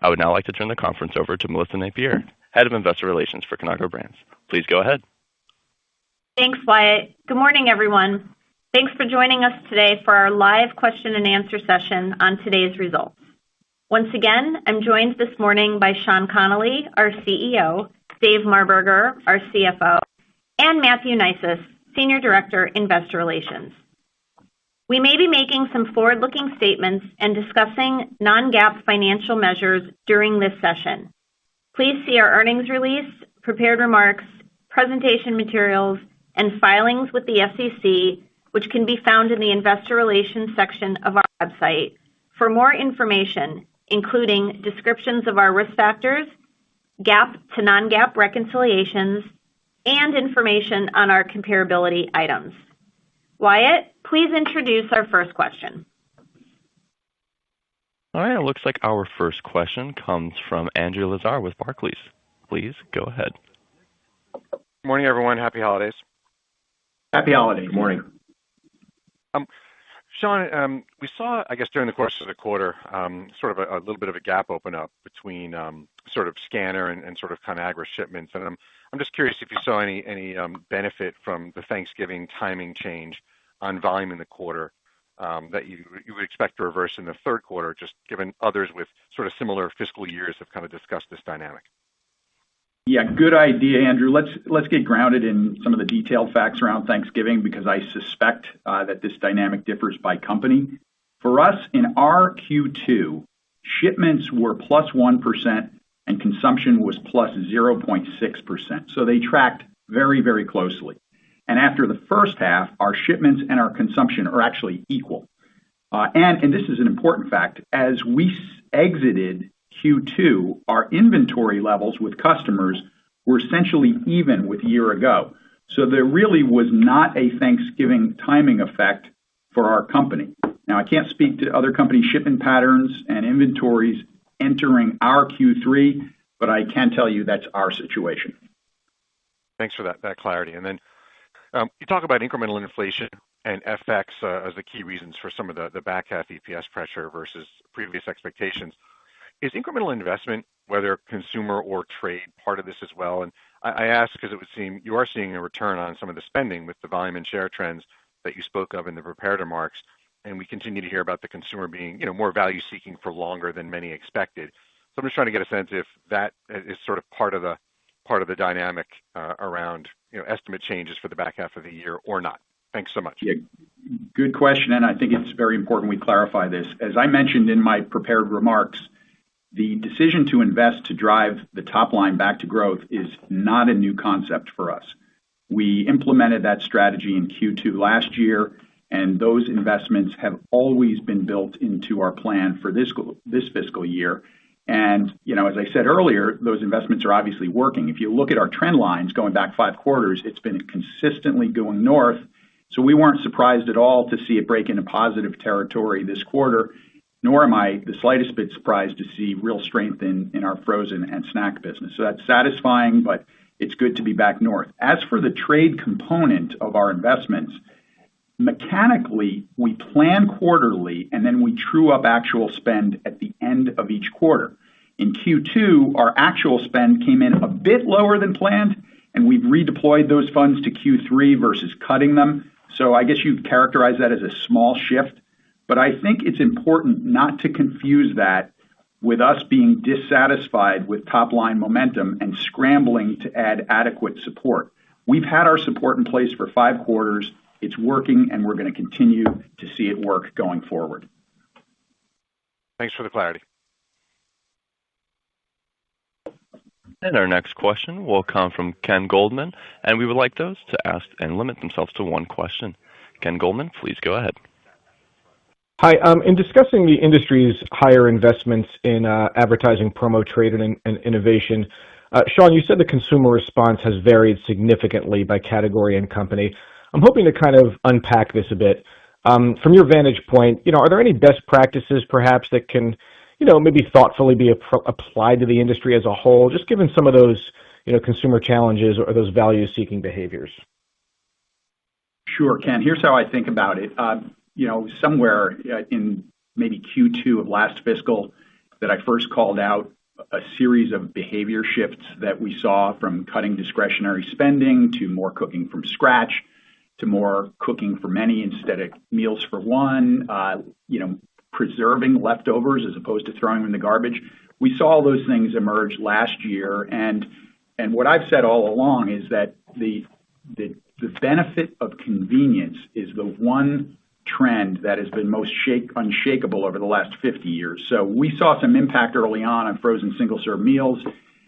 I would now like to turn the conference over to Melissa Napier, Head of Investor Relations for Conagra Brands. Please go ahead. Thanks, Wyatt. Good morning, everyone. Thanks for joining us today for our live question and answer session on today's results. Once again, I'm joined this morning by Sean Connolly, our CEO, Dave Marberger, our CFO, and Matthew NYSE, Senior Director, Investor Relations. We may be making some forward-looking statements and discussing non-GAAP financial measures during this session. Please see our earnings release, prepared remarks, presentation materials, and filings with the SEC, which can be found in the Investor Relations section of our website, for more information, including descriptions of our risk factors, GAAP to non-GAAP reconciliations, and information on our comparability items. Wyatt, please introduce our first question. All right, it looks like our first question comes from Andrew Lazar with Barclays. Please go ahead. Good morning, everyone. Happy holidays. Happy holidays. Good morning. Sean, we saw, I guess, during the course of the quarter, sort of a little bit of a gap open up between sort of scanner and sort of Conagra shipments. And I'm just curious if you saw any benefit from the Thanksgiving timing change on volume in the quarter that you would expect to reverse in the third quarter, just given others with sort of similar fiscal years have kind of discussed this dynamic. Yeah, good idea, Andrew. Let's get grounded in some of the detailed facts around Thanksgiving, because I suspect that this dynamic differs by company. For us, in our Q2, shipments were plus 1% and consumption was plus 0.6%. So they tracked very, very closely. And after the first half, our shipments and our consumption are actually equal. And this is an important fact, as we exited Q2, our inventory levels with customers were essentially even with a year ago. So there really was not a Thanksgiving timing effect for our company. Now, I can't speak to other company shipment patterns and inventories entering our Q3, but I can tell you that's our situation. Thanks for that clarity. And then you talk about incremental inflation and FX as the key reasons for some of the back half EPS pressure versus previous expectations. Is incremental investment, whether consumer or trade, part of this as well? And I ask because it would seem you are seeing a return on some of the spending with the volume and share trends that you spoke of in the prepared remarks, and we continue to hear about the consumer being, more value-seeking for longer than many expected. So I'm just trying to get a sense if that is sort of part of the dynamic around estimate changes for the back half of the year or not. Thanks so much. Yeah, good question, and I think it's very important we clarify this. As I mentioned in my prepared remarks, the decision to invest to drive the top line back to growth is not a new concept for us. We implemented that strategy in Q2 last year, and those investments have always been built into our plan for this fiscal year. And, as I said earlier, those investments are obviously working. If you look at our trend lines going back 5 quarters, it's been consistently going north. So we weren't surprised at all to see it break into positive territory this quarter, nor am I the slightest bit surprised to see real strength in our frozen and snack business. So that's satisfying, but it's good to be back north. As for the trade component of our investments, mechanically, we plan quarterly and then we true up actual spend at the end of each quarter. In Q2, our actual spend came in a bit lower than planned, and we've redeployed those funds to Q3 versus cutting them. So I guess you'd characterize that as a small shift. But I think it's important not to confuse that with us being dissatisfied with top-line momentum and scrambling to add adequate support. We've had our support in place for 5 quarters. It's working, and we're going to continue to see it work going forward. Thanks for the clarity. And our next question will come from Ken Goldman, and we would like those to ask and limit themselves to one question. Ken Goldman, please go ahead. Hi. In discussing the industry's higher investments in advertising, promo, trade, and innovation, Sean, you said the consumer response has varied significantly by category and company. I'm hoping to kind of unpack this a bit. From your vantage point, are there any best practices perhaps that can, maybe thoughtfully be applied to the industry as a whole, just given some of those, consumer challenges or those value-seeking behaviors? Sure, Ken. Here's how I think about it. Somewhere in maybe Q2 of last fiscal, that I first called out a series of behavior shifts that we saw, from cutting discretionary spending to more cooking from scratch to more cooking for many instead of meals for one, preserving leftovers as opposed to throwing them in the garbage. We saw all those things emerge last year, and what I've said all along is that the benefit of convenience is the one trend that has been most unshakable over the last 50 years. So we saw some impact early on frozen single-serve meals.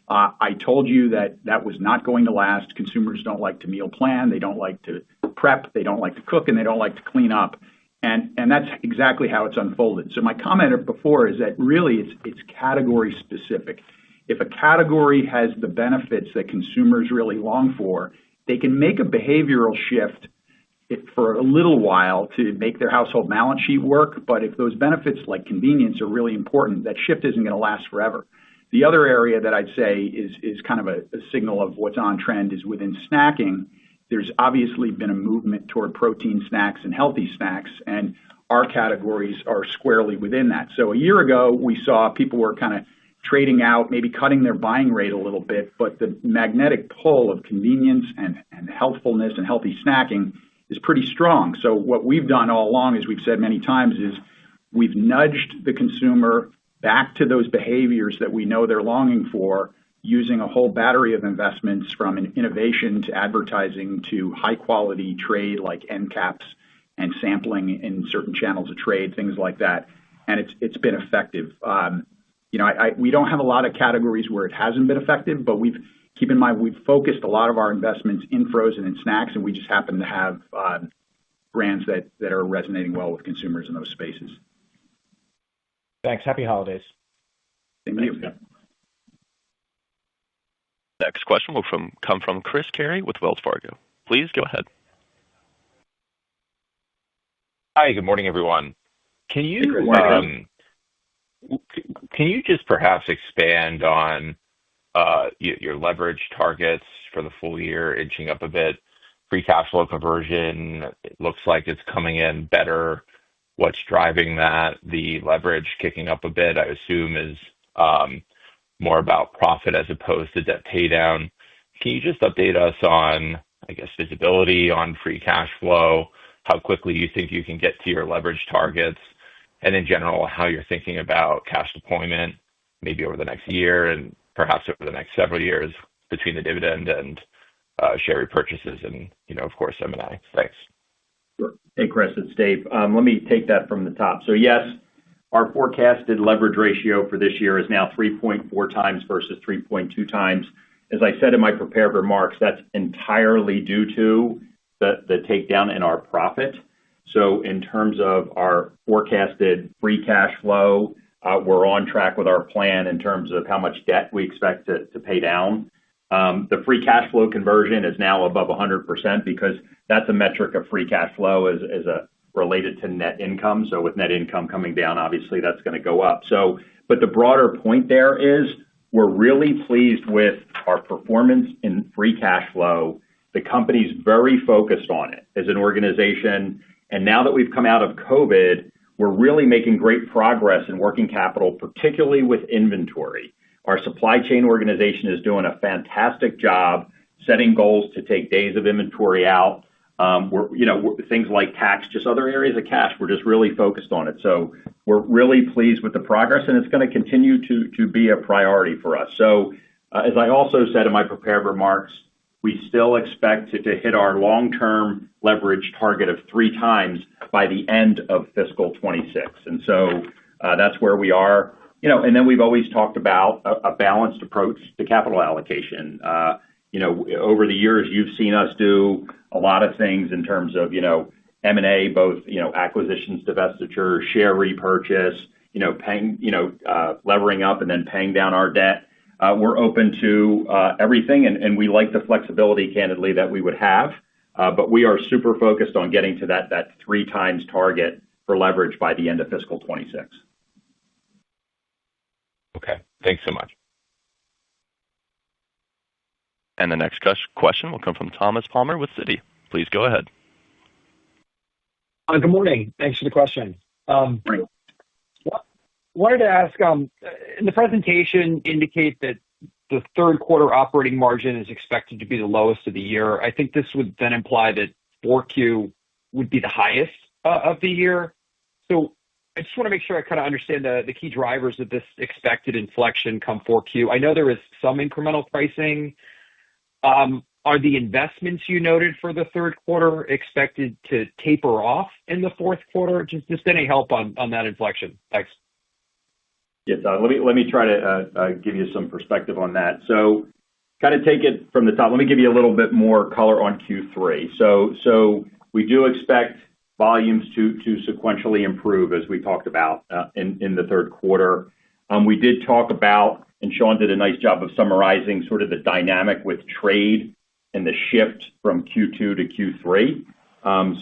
I told you that was not going to last. Consumers don't like to meal plan, they don't like to prep, they don't like to cook, and they don't like to clean up. And that's exactly how it's unfolded. So my comment before is that really it's category specific. If a category has the benefits that consumers really long for, they can make a behavioral shift for a little while to make their household balance sheet work. But if those benefits like convenience are really important, that shift isn't going to last forever. The other area that I'd say is kind of a signal of what's on trend is within snacking. There's obviously been a movement toward protein snacks and healthy snacks, and our categories are squarely within that. So a year ago, we saw people were kind of trading out, maybe cutting their buying rate a little bit, but the magnetic pull of convenience and healthfulness and healthy snacking is pretty strong. So what we've done all along, as we've said many times, is we've nudged the consumer back to those behaviors that we know they're longing for, using a whole battery of investments, from an innovation to advertising to high quality trade like end caps and sampling in certain channels of trade, things like that. And it's been effective. We don't have a lot of categories where it hasn't been effective, but keep in mind, we've focused a lot of our investments in frozen and snacks, and we just happen to have brands that are resonating well with consumers in those spaces. Thanks. Happy holidays. Same to you. Next question will come from Chris Carey with Wells Fargo. Please go ahead. Hi, good morning, everyone. Can you just perhaps expand on your leverage targets for the full year, inching up a bit? Free cash flow conversion, it looks like it's coming in better. What's driving that? The leverage kicking up a bit, I assume, is more about profit as opposed to debt pay down. Can you just update us on, I guess, visibility on free cash flow, how quickly you think you can get to your leverage targets, and in general, how you're thinking about cash deployment, maybe over the next year and perhaps over the next several years, between the dividend and share repurchases and, of course, M&A? Thanks. Sure. Hey, Chris, it's Dave. Let me take that from the top. So yes, our forecasted leverage ratio for this year is now 3.4 times versus 3.2 times. As I said in my prepared remarks, that's entirely due to the takedown in our profit. So in terms of our forecasted free cash flow, we're on track with our plan in terms of how much debt we expect to pay down. The free cash flow conversion is now above 100% because that's a metric of free cash flow is related to net income. So with net income coming down, obviously that's going to go up. But the broader point there is we're really pleased with our performance in free cash flow. The company's very focused on it as an organization. And now that we've come out of COVID, we're really making great progress in working capital, particularly with inventory. Our supply chain organization is doing a fantastic job setting goals to take days of inventory out. Things like tax, just other areas of cash, we're just really focused on it. So we're really pleased with the progress, and it's going to continue to be a priority for us. So as I also said in my prepared remarks, we still expect to hit our long-term leverage target of 3 times by the end of fiscal 26. And so that's where we are. And then we've always talked about a balanced approach to capital allocation. Over the years, you've seen us do a lot of things in terms of, M&A, both, acquisitions, divestitures, share repurchase, paying, levering up and then paying down our debt. We're open to everything, and we like the flexibility, candidly, that we would have. But we are super focused on getting to that 3 times target for leverage by the end of fiscal 26. Okay. Thanks so much. And the next question will come from Thomas Palmer with Citi. Please go ahead. Good morning. Thanks for the question. wanted to ask, in the presentation indicate that the third quarter operating margin is expected to be the lowest of the year. I think this would then imply that 4Q would be the highest of the year. So I just want to make sure I kind of understand the key drivers of this expected inflection come 4Q. I know there is some incremental pricing. Are the investments you noted for the third quarter expected to taper off in the fourth quarter? Just any help on that inflection. Thanks. Yes, let me try to give you some perspective on that. So kind of take it from the top. Let me give you a little bit more color on Q3. So we do expect volumes to sequentially improve, as we talked about in the third quarter. We did talk about, and Sean did a nice job of summarizing sort of the dynamic with trade and the shift from Q2 to Q3.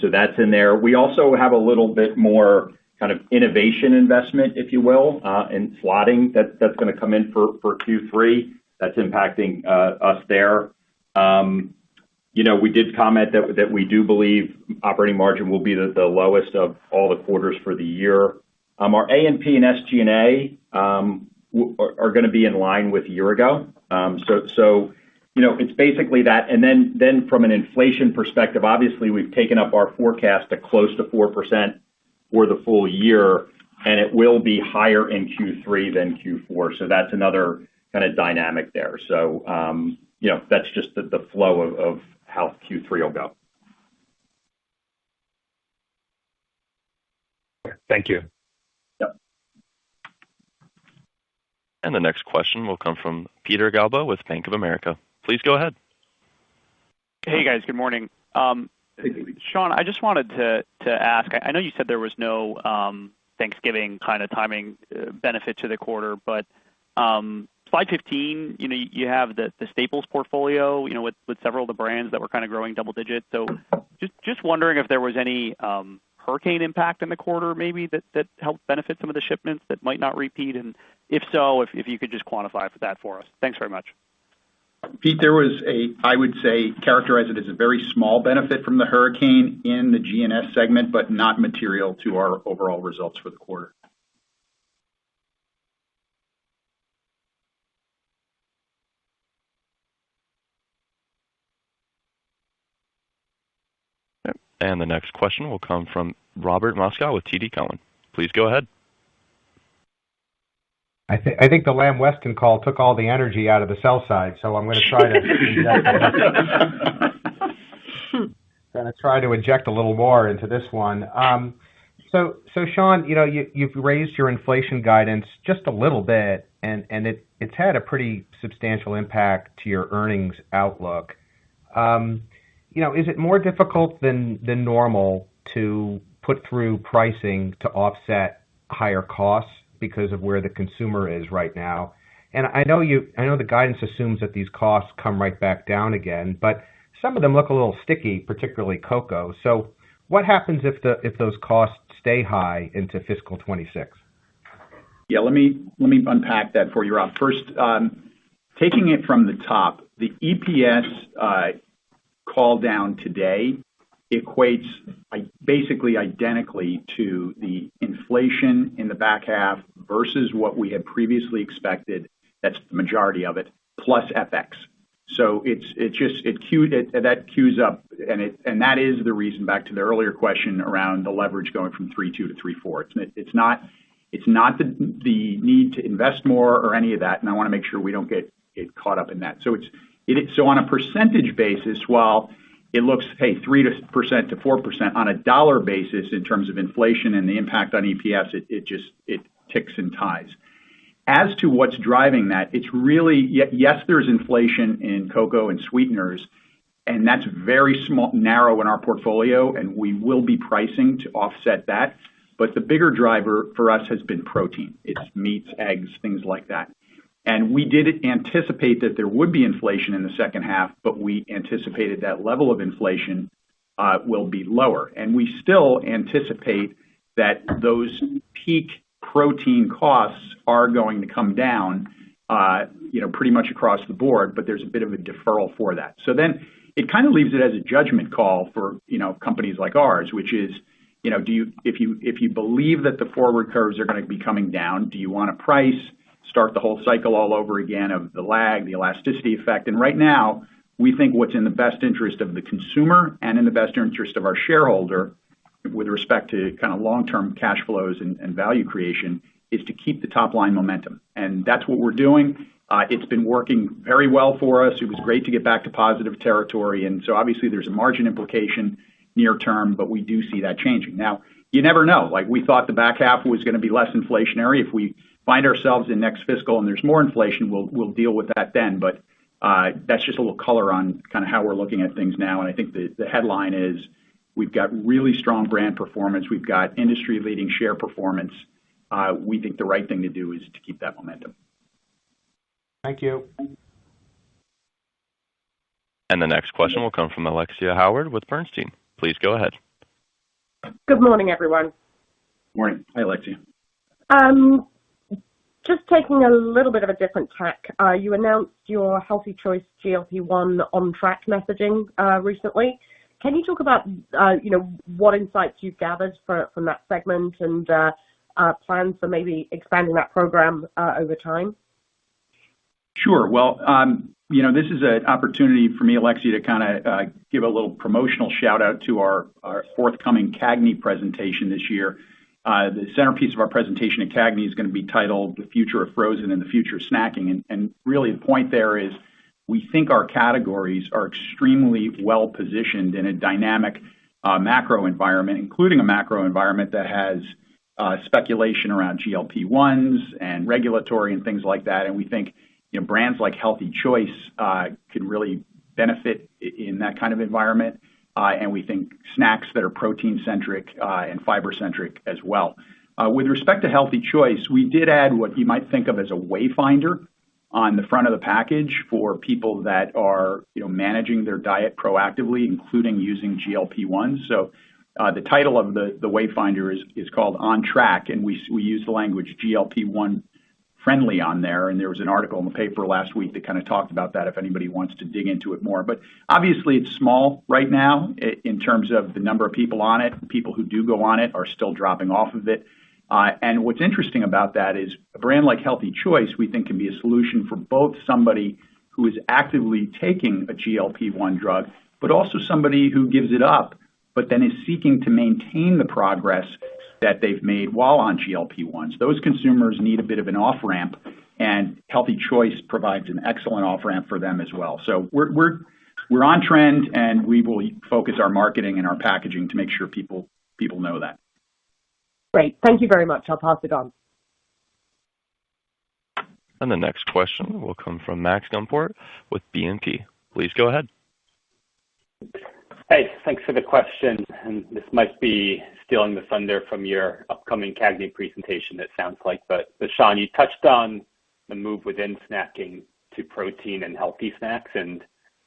So that's in there. We also have a little bit more kind of innovation investment, if you will, in slotting that's going to come in for Q3. That's impacting us there. We did comment that we do believe operating margin will be the lowest of all the quarters for the year. Our A&P and SG&A are going to be in line with a year ago. So it's basically that. And then from an inflation perspective, obviously, we've taken up our forecast to close to 4% for the full year, and it will be higher in Q3 than Q4. So that's another kind of dynamic there. So, that's just the flow of how Q3 will go. Thank you. Yep. And the next question will come from Peter Galbo with Bank of America. Please go ahead. Hey, guys. Good morning. Sean, I just wanted to ask, I know you said there was no Thanksgiving kind of timing benefit to the quarter, but slide 15, you have the staples portfolio, with several of the brands that were kind of growing double digits. So just wondering if there was any hurricane impact in the quarter, maybe that helped benefit some of the shipments that might not repeat, and if so, if you could just quantify that for us. Thanks very much. Pete, there was I would say, characterize it as a very small benefit from the hurricane in the G&S segment, but not material to our overall results for the quarter. And the next question will come from Robert Moskow with TD Cowen. Please go ahead. I think the Lamb Weston call took all the energy out of the sell side, so I'm going to try to inject a little more into this one. So Sean, you've raised your inflation guidance just a little bit, and it's had a pretty substantial impact to your earnings outlook. Is it more difficult than normal to put through pricing to offset higher costs because of where the consumer is right now? And I know the guidance assumes that these costs come right back down again, but some of them look a little sticky, particularly cocoa. So what happens if those costs stay high into fiscal 26? Yeah, let me unpack that for you, Rob. First, taking it from the top, the EPS call down today equates basically identically to the inflation in the back half versus what we had previously expected. That's the majority of it, plus FX. So that cues up, and that is the reason, back to the earlier question around the leverage going from 3.2 to 3.4. It's not the need to invest more or any of that, and I want to make sure we don't get caught up in that. So so on a percentage basis, while it looks, 3% to 4% on a dollar basis in terms of inflation and the impact on EPS, it ticks and ties. As to what's driving that, it's really, yes, there's inflation in cocoa and sweeteners, and that's very small, narrow in our portfolio, and we will be pricing to offset that. But the bigger driver for us has been protein. It's meats, eggs, things like that. And we did anticipate that there would be inflation in the second half, but we anticipated that level of inflation will be lower. And we still anticipate that those peak protein costs are going to come down, pretty much across the board, but there's a bit of a deferral for that. So then it kind of leaves it as a judgment call for, companies like ours, which is, if you believe that the forward curves are going to be coming down, do you want to price, start the whole cycle all over again of the lag, the elasticity effect? And right now, we think what's in the best interest of the consumer and in the best interest of our shareholder with respect to kind of long-term cash flows and value creation is to keep the top line momentum. And that's what we're doing. It's been working very well for us. It was great to get back to positive territory. And so obviously there's a margin implication near term, but we do see that changing. Now, you never know. Like we thought the back half was going to be less inflationary. If we find ourselves in next fiscal and there's more inflation, we'll deal with that then. But that's just a little color on kind of how we're looking at things now. And I think the headline is we've got really strong brand performance. We've got industry-leading share performance. We think the right thing to do is to keep that momentum. Thank you. And the next question will come from Alexia Howard with Bernstein. Please go ahead. Good morning, everyone. Morning. Hi, Alexia. Just taking a little bit of a different tack. You announced your Healthy Choice GLP-1 on track messaging recently. Can you talk about what insights you've gathered from that segment and plans for maybe expanding that program over time? Sure. Well, this is an opportunity for me, Alexia, to kind of give a little promotional shout out to our forthcoming CAGNY presentation this year. The centerpiece of our presentation at CAGNY is going to be titled "The Future of Frozen and the Future of Snacking." And really the point there is we think our categories are extremely well positioned in a dynamic macro environment, including a macro environment that has speculation around GLP-1s and regulatory and things like that. And we think brands like Healthy Choice could really benefit in that kind of environment. And we think snacks that are protein-centric and fiber-centric as well. With respect to Healthy Choice, we did add what you might think of as a wayfinder on the front of the package for people that are managing their diet proactively, including using GLP-1s. So the title of the wayfinder is called On Track, and we use the language GLP-1 friendly on there. And there was an article in the paper last week that kind of talked about that if anybody wants to dig into it more. But obviously it's small right now in terms of the number of people on it. People who do go on it are still dropping off of it. And what's interesting about that is a brand like Healthy Choice, we think can be a solution for both somebody who is actively taking a GLP-1 drug, but also somebody who gives it up, but then is seeking to maintain the progress that they've made while on GLP-1s. Those consumers need a bit of an off-ramp, and Healthy Choice provides an excellent off-ramp for them as well. So we're on trend, and we will focus our marketing and our packaging to make sure people know that. Great. Thank you very much. I'll pass it on. And the next question will come from Max Gumport with BNP. Please go ahead. Hey, thanks for the question. And this might be stealing the thunder from your upcoming CAGNY presentation, it sounds like. But Sean, you touched on the move within snacking to protein and healthy snacks. And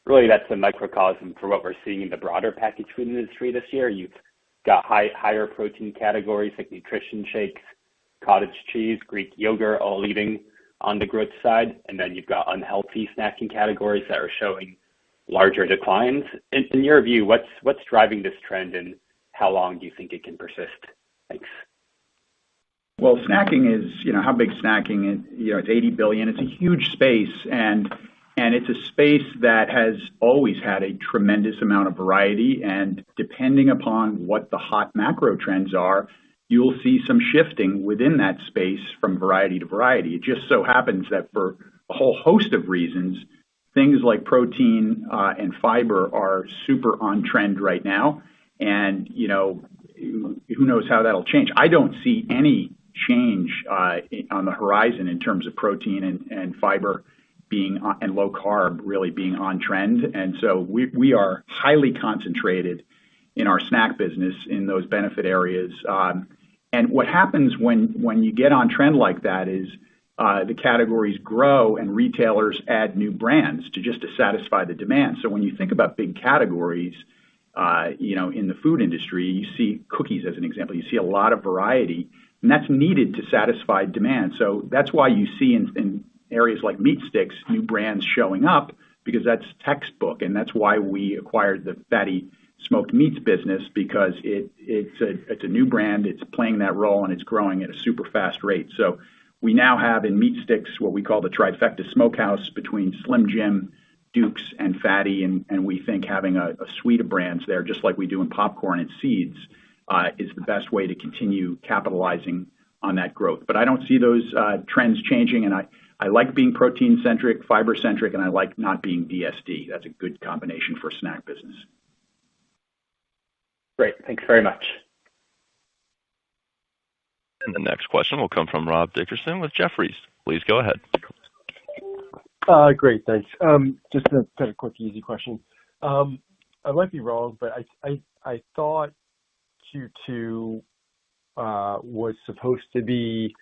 really that's a microcosm for what we're seeing in the broader packaged food industry this year. You've got higher protein categories like nutrition shakes, cottage cheese, Greek yogurt, all leading on the growth side. And then you've got unhealthy snacking categories that are showing larger declines. In your view, what's driving this trend and how long do you think it can persist? Thanks. Well, snacking is, how big snacking is? It's $80 billion. It's a huge space, and it's a space that has always had a tremendous amount of variety. And depending upon what the hot macro trends are, you'll see some shifting within that space from variety to variety. It just so happens that for a whole host of reasons, things like protein and fiber are super on trend right now. And, who knows how that'll change. I don't see any change on the horizon in terms of protein and fiber being and low carb really being on trend. And so we are highly concentrated in our snack business in those benefit areas. And what happens when you get on trend like that is the categories grow and retailers add new brands to satisfy the demand. So when you think about big categories, in the food industry, you see cookies as an example. You see a lot of variety, and that's needed to satisfy demand. So that's why you see in areas like meat sticks, new brands showing up, because that's textbook, and that's why we acquired the fatty smoked meats business because it's a new brand, it's playing that role, and it's growing at a super fast rate. So we now have in meat sticks what we call the trifecta smokehouse between Slim Jim, Duke's, and Fatty, and we think having a suite of brands there, just like we do in popcorn and seeds, is the best way to continue capitalizing on that growth. But I don't see those trends changing, and I like being protein-centric, fiber-centric, and I like not being DSD. That's a good combination for a snack business. Great. Thanks very much. And the next question will come from Rob Dickerson with Jefferies. Please go ahead. Great, thanks. Just a kind of quick, easy question. I might be wrong, but I thought Q2 was supposed to be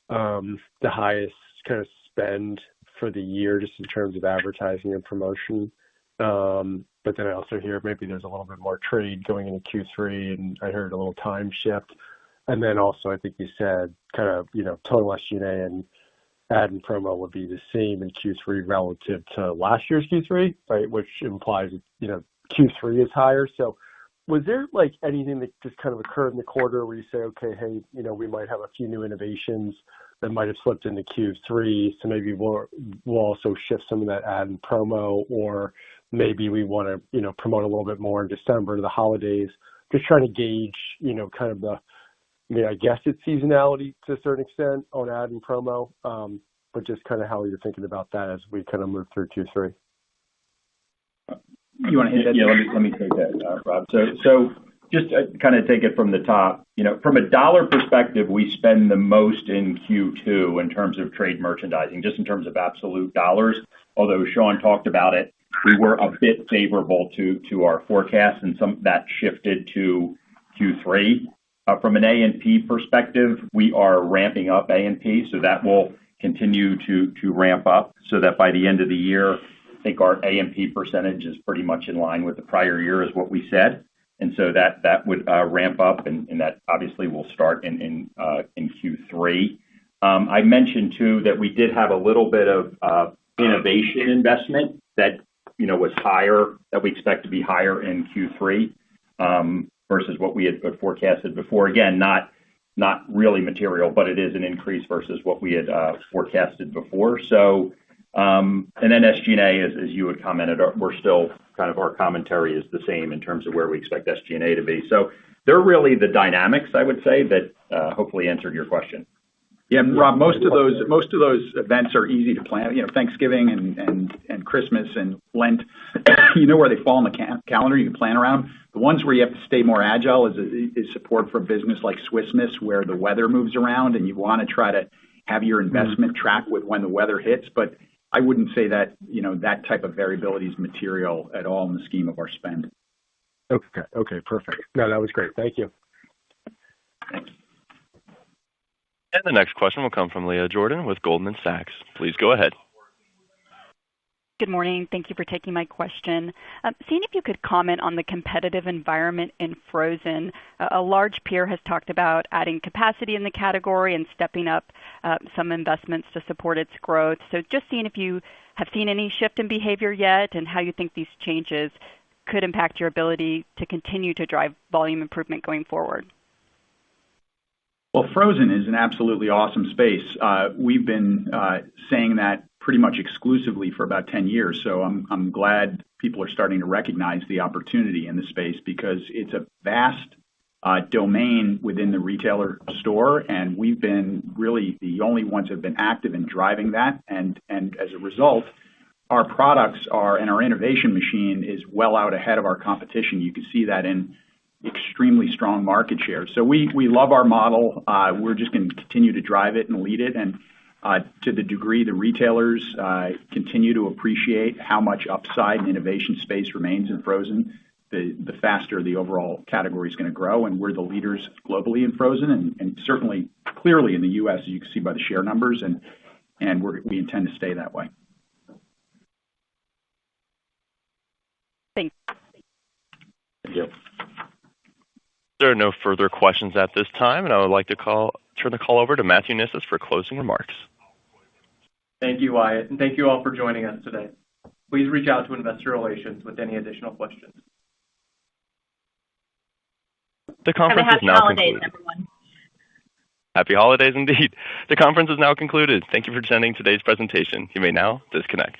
the highest kind of spend for the year, just in terms of advertising and promotion. But then I also hear maybe there's a little bit more trade going into Q3, and I heard a little time shift. And then also, I think you said kind of, total SG&A and ad and promo would be the same in Q3 relative to last year's Q3, right? Which implies, Q3 is higher. So was there anything that just kind of occurred in the quarter where you say, okay, hey, we might have a few new innovations that might have slipped into Q3, so maybe we'll also shift some of that ad and promo, or maybe we want to, promote a little bit more in December to the holidays. Just trying to gauge, kind of I guess it's seasonality to a certain extent on ad and promo, but just kind of how you're thinking about that as we kind of move through Q3. You want to hit that? Yeah, let me take that, Rob. So just kind of take it from the top. From a dollar perspective, we spend the most in Q2 in terms of trade merchandising, just in terms of absolute dollars. Although Sean talked about it, we were a bit favorable to our forecast, and some that shifted to Q3. From an A&P perspective, we are ramping up A&P, so that will continue to ramp up, so that by the end of the year, I think our A&P percentage is pretty much in line with the prior year, is what we said. And so that would ramp up, and that obviously will start in Q3. I mentioned too that we did have a little bit of innovation investment that was higher, that we expect to be higher in Q3 versus what we had forecasted before. Again, not really material, but it is an increase versus what we had forecasted before. So, and then SG&A, as you had commented, we're still kind of, our commentary is the same in terms of where we expect SG&A to be. So they're really the dynamics, I would say, that hopefully answered your question. Yeah, Rob, most of those events are easy to plan. Thanksgiving and Christmas and Lent, where they fall in the calendar, you can plan around. The ones where you have to stay more agile is support for a business like Swiss Miss, where the weather moves around and you want to try to have your investment track with when the weather hits. But I wouldn't say that, that type of variability is material at all in the scheme of our spend. Okay, perfect. No, that was great. Thank you. Thanks. And the next question will come from Leah Jordan with Goldman Sachs. Please go ahead. Good morning. Thank you for taking my question. Seeing if you could comment on the competitive environment in frozen. A large peer has talked about adding capacity in the category and stepping up some investments to support its growth. So just seeing if you have seen any shift in behavior yet, and how you think these changes could impact your ability to continue to drive volume improvement going forward. Well, frozen is an absolutely awesome space. We've been saying that pretty much exclusively for about 10 years. So I'm glad people are starting to recognize the opportunity in the space, because it's a vast domain within the retailer store, and we've been really the only ones that have been active in driving that. And as a result, our products and our innovation machine is well out ahead of our competition. You can see that in extremely strong market share. So we love our model. We're just going to continue to drive it and lead it. And to the degree the retailers continue to appreciate how much upside and innovation space remains in frozen, the faster the overall category is going to grow. And we're the leaders globally in frozen, and certainly clearly in the U.S., as you can see by the share numbers, and we intend to stay that way. Thanks. Thank you. There are no further questions at this time, and I would like to turn the call over to Matthew Nissis for closing remarks. Thank you, Wyatt, and thank you all for joining us today. Please reach out to Investor Relations with any additional questions. The Have a conference is happy now holidays, concluded. everyone. Happy holidays indeed. The conference is now concluded. Thank you for attending today's presentation. You may now disconnect.